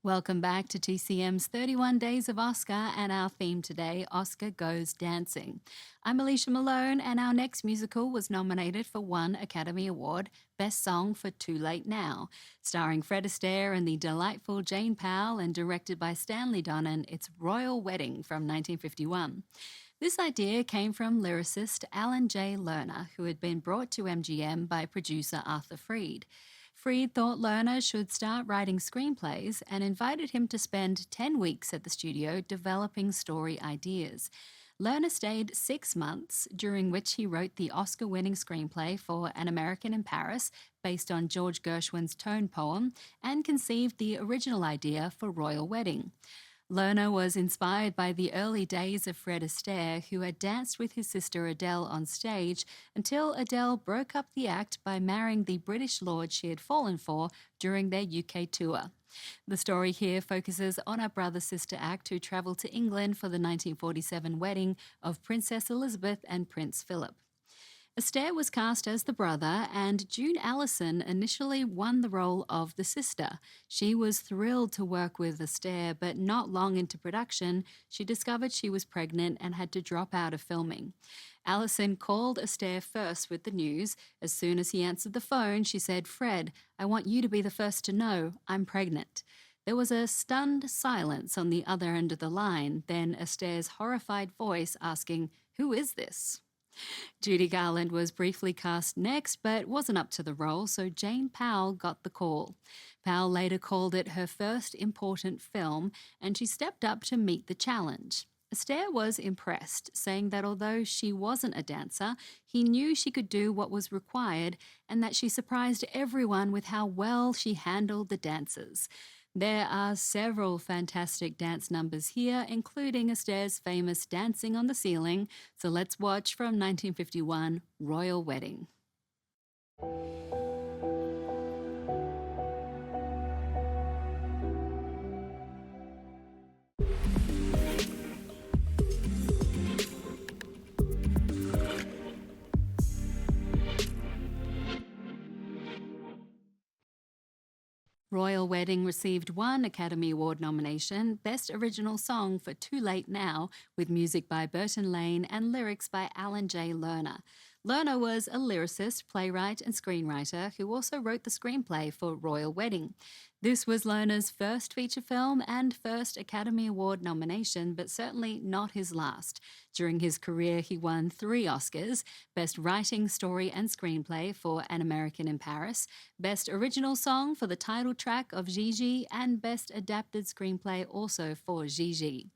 Welcome back to TCM's 31 Days of Oscar and our theme today, Oscar Goes Dancing. I'm Alicia Malone, and our next musical was nominated for one Academy Award, Best Song for Too Late Now. Starring Fred Astaire and the delightful Jane Powell and directed by Stanley Donen, it's Royal Wedding from 1951. This idea came from lyricist Alan J. Lerner, who had been brought to MGM by producer Arthur Freed. Freed thought Lerner should start writing screenplays and invited him to spend 10 weeks at the studio developing story ideas. Lerner stayed 6 months, during which he wrote the Oscar-winning screenplay for An American in Paris, based on George Gershwin's tone poem, and conceived the original idea for Royal Wedding. Lerner was inspired by the early days of Fred Astaire, who had danced with his sister Adele on stage until Adele broke up the act by marrying the British lord she had fallen for during their UK tour. The story here focuses on a brother-sister act who travelled to England for the 1947 wedding of Princess Elizabeth and Prince Philip. Astaire was cast as the brother, and June Allison initially won the role of the sister. She was thrilled to work with Astaire, but not long into production, she discovered she was pregnant and had to drop out of filming. Allison called Astaire first with the news. As soon as he answered the phone, she said, "Fred, I want you to be the first to know I'm pregnant." There was a stunned silence on the other end of the line, then Astaire's horrified voice asking, "Who is this?" Judy Garland was briefly cast next, but wasn't up to the role, so Jane Powell got the call. Powell later called it her first important film, and she stepped up to meet the challenge. Astaire was impressed, saying that although she wasn't a dancer, he knew she could do what was required, and that she surprised everyone with how well she handled the dancers. There are several fantastic dance numbers here, including Astaire's famous Dancing on the Ceiling, so let's watch from 1951, Royal Wedding. Royal Wedding received one Academy Award nomination, Best Original Song for Too Late Now, with music by Burton Lane and lyrics by Alan J. Lerner. Lerner was a lyricist, playwright, and screenwriter who also wrote the screenplay for Royal Wedding. This was Lerner's first feature film and first Academy Award nomination, but certainly not his last. During his career, he won 3 Oscars: Best Writing, Story and Screenplay for An American in Paris, Best Original Song for the title track of Gigi, and Best Adapted Screenplay also for Gigi.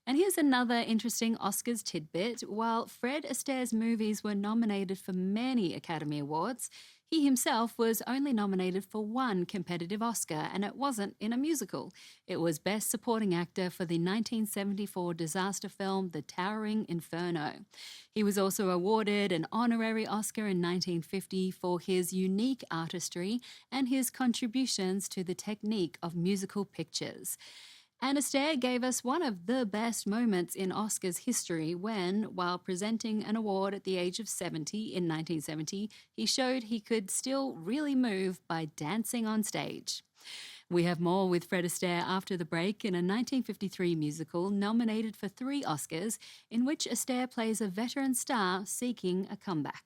And here's another interesting Oscars tidbit. While Fred Astaire's movies were nominated for many Academy Awards, he himself was only nominated for one competitive Oscar, and it wasn't in a musical. It was Best Supporting Actor for the 1974 disaster film The Towering Inferno. He was also awarded an honorary Oscar in 1950 for his unique artistry and his contributions to the technique of musical pictures. And Astaire gave us one of the best moments in Oscars history when, while presenting an award at the age of 70 in 1970, he showed he could still really move by dancing on stage. We have more with Fred Astaire after the break in a 1953 musical nominated for 3 Oscars, in which Astaire plays a veteran star seeking a comeback.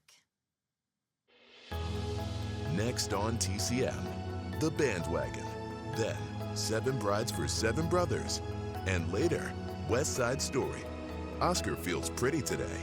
Next on TCM, The Bandwagon. Then, 7 Brides for 7 Brothers. And later, West Side Story. Oscar feels pretty today.